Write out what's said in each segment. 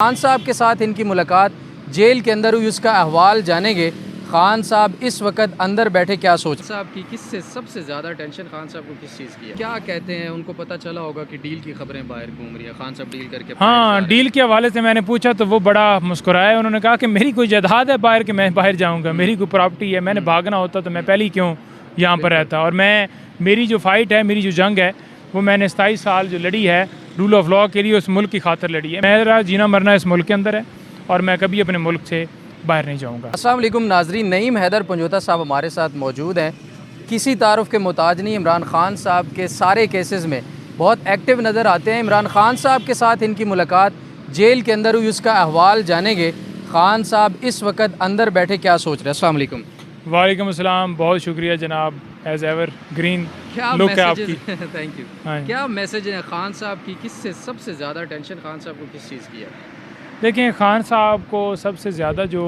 खान साहब के साथ इनकी मुलाकात जेल के अंदर हुई, उसका अहवाल जानेंगे। खान साहब इस वक्त अंदर बैठे क्या सोच साहब की किससे सबसे ज़्यादा टेंशन खान साहब को किस चीज़ की है, क्या कहते हैं? उनको पता चला होगा कि डील की खबरें बाहर घूम रही है, खान साहब डील करके हाँ, डील के हवाले से मैंने पूछा तो वो बड़ा मुस्कुराया। उन्होंने कहा कि मेरी कोई जायदाद है बाहर कि मैं बाहर जाऊँगा, मेरी कोई प्रॉपर्टी है, मैंने भागना होता तो मैं पहले ही क्यों यहाँ पर रहता। और मेरी जो फ़ाइट है, मेरी जो जंग है, वो मैंने 27 साल जो लड़ी है रूल ऑफ लॉ के लिए, उस मुल्क की खातिर लड़ी है। मेरा जीना मरना इस मुल्क के अंदर है और मैं कभी अपने मुल्क से बाहर नहीं जाऊँगा। अस्सलाम वालेकुम नाजरीन, नईम हैदर पंजोता साहब हमारे साथ मौजूद हैं। किसी तारुफ के मुताज नहीं, इमरान खान साहब के सारे केसेस में बहुत एक्टिव नज़र आते हैं। इमरान खान साहब के साथ इनकी मुलाकात जेल के अंदर हुई, उसका अहवाल जानेंगे। खान साहब इस वक्त अंदर बैठे क्या सोच रहे हैं? अस्सलाम वालेकुम। वालेकुम अस्सलाम, बहुत शुक्रिया जनाब, एज़ एवर ग्रीन लुक है आपकी। Thank you. क्या मैसेज है खान साहब की, किससे सबसे ज़्यादा टेंशन खान साहब को किस चीज़ की है? देखें, खान साहब को सबसे ज़्यादा जो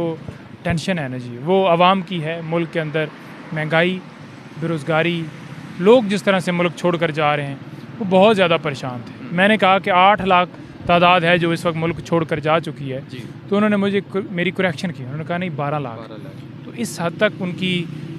टेंशन है ना जी, वो आवाम की है। मुल्क के अंदर महंगाई, बेरोज़गारी, लोग जिस तरह से मुल्क छोड़ कर जा रहे हैं, वो बहुत ज़्यादा परेशान थे। मैंने कहा कि 8 लाख तादाद है जो इस वक्त मुल्क छोड़ कर जा चुकी है, तो उन्होंने मुझे मेरी करेक्शन की, उन्होंने कहा नहीं 12 लाख। तो इस हद तक उनकी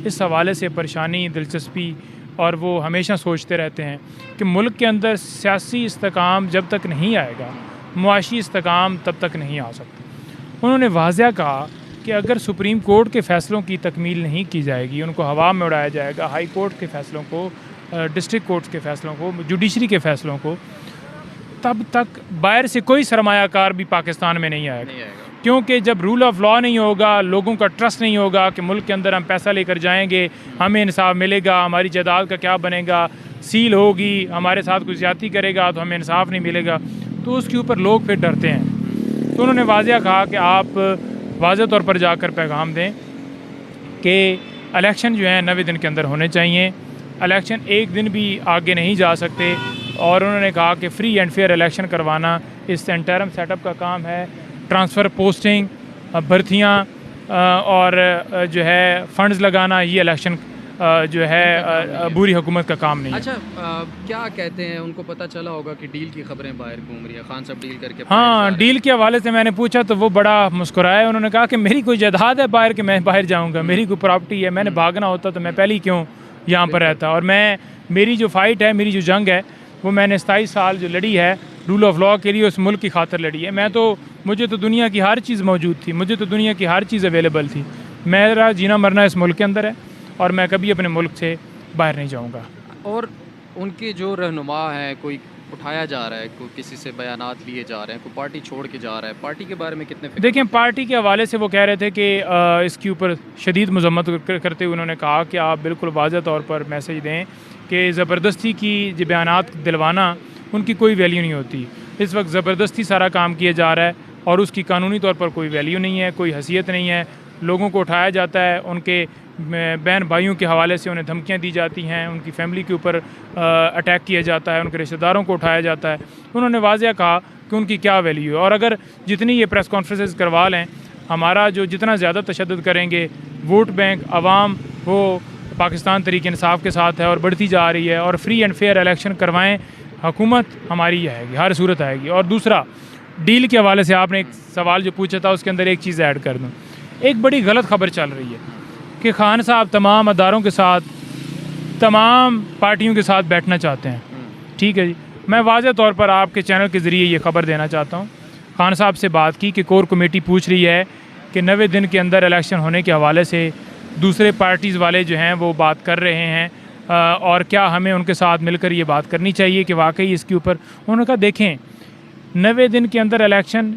इस हवाले से परेशानी, दिलचस्पी, और वो हमेशा सोचते रहते हैं कि मुल्क के अंदर सियासी इस्तेकाम जब तक नहीं आएगा, मुआशी इस्तेकाम तब तक नहीं आ सकता। उन्होंने वाज़ह कहा कि अगर सुप्रीम कोर्ट के फ़ैसलों की तकमील नहीं की जाएगी, उनको हवा में उड़ाया जाएगा, हाई कोर्ट के फ़ैसलों को, डिस्ट्रिक्ट कोर्ट्स के फ़ैसलों को, जुडिशरी के फ़ैसलों को, तब तक बाहर से कोई सरमायाकार भी पाकिस्तान में नहीं आएगा। क्योंकि जब रूल ऑफ लॉ नहीं होगा, लोगों का ट्रस्ट नहीं होगा कि मुल्क के अंदर हम पैसा लेकर जाएंगे, हमें इंसाफ मिलेगा, हमारी जायदाद का क्या बनेगा, सील होगी, हमारे साथ कुछ ज्यादती करेगा तो हमें इंसाफ नहीं मिलेगा, तो उसके ऊपर लोग फिर डरते हैं। तो उन्होंने वाज़ह कहा कि आप वाज़ह तौर पर जाकर पैगाम दें कि इलेक्शन जो है 90 दिन के अंदर होने चाहिए, इलेक्शन एक दिन भी आगे नहीं जा सकते। और उन्होंने कहा कि फ्री एंड फेयर इलेक्शन करवाना इस इंटरम सेटअप का काम है। ट्रांसफ़र, पोस्टिंग, भर्तियाँ और जो है फ़ंड्स लगाना, ये इलेक्शन जो है बुरी हुकूमत का काम नहीं है। अच्छा, क्या कहते हैं? उनको पता चला होगा कि डील की खबरें बाहर घूम रही है, खान साहब डील करके हाँ, डील के हवाले से मैंने पूछा तो वो बड़ा मुस्कुराया। उन्होंने कहा कि मेरी कोई जायदाद है बाहर कि मैं बाहर जाऊँगा, मेरी कोई प्रॉपर्टी है, मैंने भागना होता तो मैं पहले ही क्यों यहाँ पर रहता। और मेरी जो फ़ाइट है, मेरी जो जंग है, वो मैंने 27 साल जो लड़ी है रूल ऑफ लॉ के लिए, उस मुल्क की खातिर लड़ी है। मुझे तो दुनिया की हर चीज़ मौजूद थी, मुझे तो दुनिया की हर चीज़ अवेलेबल थी। मेरा जीना मरना इस मुल्क के अंदर है और मैं कभी अपने मुल्क से बाहर नहीं जाऊँगा। और उनके जो रहनुमा हैं, कोई उठाया जा रहा है, कोई किसी से बयानात लिए जा रहे हैं, कोई पार्टी छोड़ के जा रहा है, पार्टी के बारे में कितने देखें, पार्टी के हवाले से वो कह रहे थे कि इसके ऊपर शदीद मजम्मत करते हुए उन्होंने कहा कि आप बिल्कुल वाज़ह तौर पर मैसेज दें कि ज़बरदस्ती की जो बयानात दिलवाना, उनकी कोई वैल्यू नहीं होती। इस वक्त ज़बरदस्ती सारा काम किया जा रहा है और उसकी कानूनी तौर पर कोई वैल्यू नहीं है, कोई हैसियत नहीं है। लोगों को उठाया जाता है, उनके बहन भाइयों के हवाले से उन्हें धमकियाँ दी जाती हैं, उनकी फैमिली के ऊपर अटैक किया जाता है, उनके रिश्तेदारों को उठाया जाता है। उन्होंने वाज़ह कहा कि उनकी क्या वैल्यू है। और अगर जितनी ये प्रेस कॉन्फ्रेंसेस करवा लें, हमारा जो जितना ज़्यादा तशद्दुद करेंगे, वोट बैंक आवाम वो पाकिस्तान तरीके इंसाफ के साथ है और बढ़ती जा रही है। और फ्री एंड फेयर इलेक्शन करवाएँ, हुकूमत हमारी आएगी, हर सूरत आएगी। और दूसरा, डील के हवाले से आपने एक सवाल जो पूछा था, उसके अंदर एक चीज़ ऐड कर दूँ। एक बड़ी गलत खबर चल रही है कि खान साहब तमाम अदारों के साथ, तमाम पार्टियों के साथ बैठना चाहते हैं। ठीक है जी, मैं वाज़ह तौर पर आपके चैनल के ज़रिए ये खबर देना चाहता हूँ। खान साहब से बात की कि कोर कमेटी पूछ रही है कि 90 दिन के अंदर इलेक्शन होने के हवाले से दूसरे पार्टीज़ वाले जो हैं वो बात कर रहे हैं, और क्या हमें उनके साथ मिलकर ये बात करनी चाहिए कि वाकई इसके ऊपर। उन्होंने कहा देखें, 90 दिन के अंदर इलेक्शन,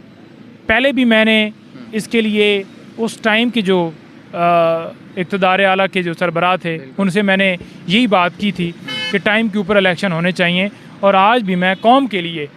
पहले भी मैंने इसके लिए उस टाइम के जो इक़्तिदार आला के जो सरबराह थे उनसे मैंने यही बात की थी कि टाइम के ऊपर इलेक्शन होने चाहिए। और आज भी मैं कौम के लिए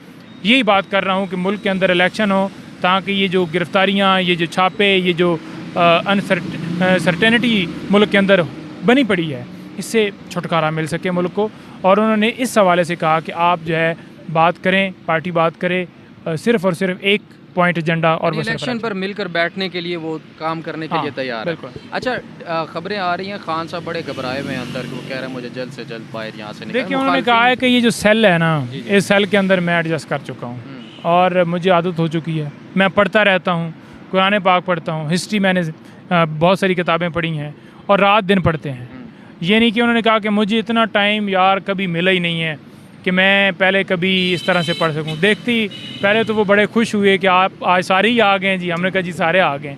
यही बात कर रहा हूँ कि मुल्क के अंदर इलेक्शन हो, ताकि ये जो गिरफ्तारियाँ, ये जो छापे, ये जो अनसर्टेनिटी मुल्क के अंदर बनी पड़ी है, इससे छुटकारा मिल सके मुल्क को। और उन्होंने इस हवाले से कहा कि आप जो है बात करें, पार्टी बात करे, सिर्फ़ और सिर्फ एक पॉइंट एजेंडा और इलेक्शन पर मिलकर बैठने के लिए वो काम करने के लिए तैयार है। अच्छा, खबरें आ रही हैं खान साहब बड़े घबराए हुए हैं अंदर, वो कह रहे हैं मुझे जल्द से जल्द बाहर यहाँ से निकलना। देखिए, उन्होंने कहा है कि ये जो सेल है ना, इस सेल के अंदर मैं एडजस्ट कर चुका हूँ और मुझे आदत हो चुकी है। मैं पढ़ता रहता हूँ, कुरान पाक पढ़ता हूँ, हिस्ट्री मैंने बहुत सारी किताबें पढ़ी हैं और रात दिन पढ़ते हैं। ये नहीं कि उन्होंने कहा कि मुझे इतना टाइम यार कभी मिला ही नहीं है कि मैं पहले कभी इस तरह से पढ़ सकूं। देखती पहले तो वो बड़े खुश हुए कि आप आज सारे ही आ गए हैं जी। हमने कहा जी सारे आ गए।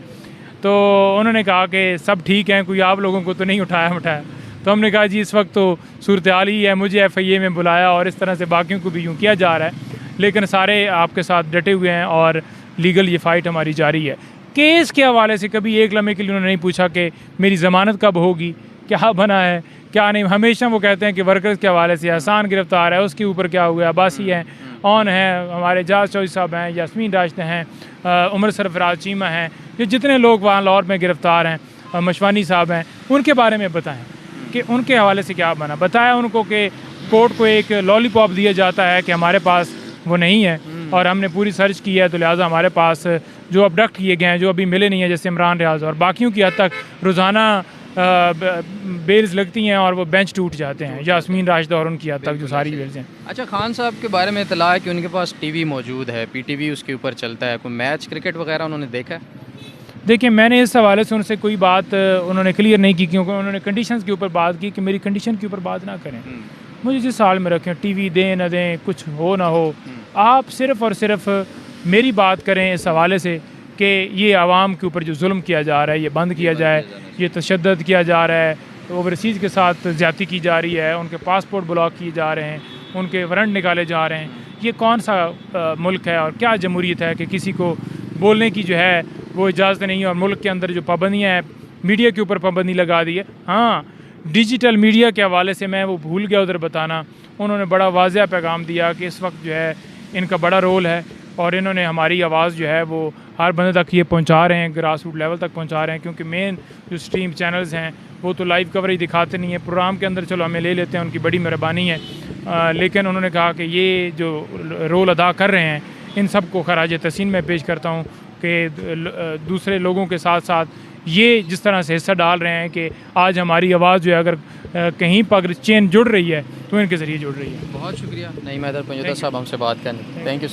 तो उन्होंने कहा कि सब ठीक हैं, कोई आप लोगों को तो नहीं उठाया। तो हमने कहा जी इस वक्त तो सूरत हाल ही है, मुझे FIA में बुलाया और इस तरह से बाकियों को भी यूँ किया जा रहा है, लेकिन सारे आपके साथ डटे हुए हैं और लीगल ये फ़ाइट हमारी जारी है। केस के हवाले से कभी एक लम्हे के लिए उन्होंने नहीं पूछा कि मेरी ज़मानत कब होगी, क्या बना है क्या नहीं। हमेशा वो कहते हैं कि वर्कर्स के हवाले से एहसान गिरफ्तार है, उसके ऊपर क्या हुआ, अब्बासी हैं, ऑन है, हमारे जाज चौधरी साहब हैं, यास्मीन राशिद हैं, उमर सरफराज चीमा हैं, ये जितने लोग वहाँ लाहौर में गिरफ़्तार हैं, मशवानी साहब हैं, उनके बारे में बताएं कि उनके हवाले से क्या बना। बताया उनको कि कोर्ट को एक लॉलीपॉप दिया जाता है कि हमारे पास वो नहीं है और हमने पूरी सर्च की है, तो लिहाजा हमारे पास जो अबडक्ट किए गए हैं, जो अभी मिले नहीं हैं, जैसे इमरान रियाज और बाकियों की हद तक रोज़ाना बेल्स लगती हैं और वो बेंच टूट जाते हैं, यास्मीन राशिद और उनकी हद तक जो सारी बेल्स हैं। अच्छा, खान साहब के बारे में इतला है कि उनके पास TV मौजूद है, PTV उसके ऊपर चलता है, कोई मैच क्रिकेट वगैरह उन्होंने देखा है? देखिए, मैंने इस हवाले से उनसे कोई बात उन्होंने क्लियर नहीं की, क्योंकि उन्होंने कंडीशंस के ऊपर बात की कि मेरी कंडीशन के ऊपर बात ना करें, मुझे जिस हाल में रखें, TV दें ना दें, कुछ हो ना हो, आप सिर्फ़ और सिर्फ मेरी बात करें इस हवाले से कि ये आवाम के ऊपर जो जुल्म किया जा रहा है ये बंद किया जाए, ये तशद्दुद किया जा रहा है, ओवरसीज़ के साथ ज़्यादती की जा रही है, उनके पासपोर्ट ब्लॉक किए जा रहे हैं, उनके वारंट निकाले जा रहे हैं। ये कौन सा मुल्क है और क्या जमहूरियत है कि किसी को बोलने की जो है वो इजाज़त नहीं है, और मुल्क के अंदर जो पाबंदियाँ हैं, मीडिया के ऊपर पाबंदी लगा दी है। हाँ, डिजिटल मीडिया के हवाले से मैं वो भूल गया उधर बताना, उन्होंने बड़ा वाज़ेह पैगाम दिया कि इस वक्त जो है इनका बड़ा रोल है और इन्होंने हमारी आवाज़ जो है वो हर बंदे तक ये पहुंचा रहे हैं, ग्रास रूट लेवल तक पहुंचा रहे हैं, क्योंकि मेन जो स्ट्रीम चैनल्स हैं वो तो लाइव कवरेज दिखाते नहीं है। प्रोग्राम के अंदर चलो हमें ले लेते हैं, उनकी बड़ी मेहरबानी है, लेकिन उन्होंने कहा कि ये जो रोल अदा कर रहे हैं इन सब को खराज तहसीन में पेश करता हूँ कि दूसरे लोगों के साथ साथ ये जिस तरह से हिस्सा डाल रहे हैं कि आज हमारी आवाज़ जो है अगर कहीं पर अगर चेन जुड़ रही है तो इनके ज़रिए जुड़ रही है। बहुत शुक्रिया नईम हैदर पंजोता साहब हमसे बात करने। Thank you.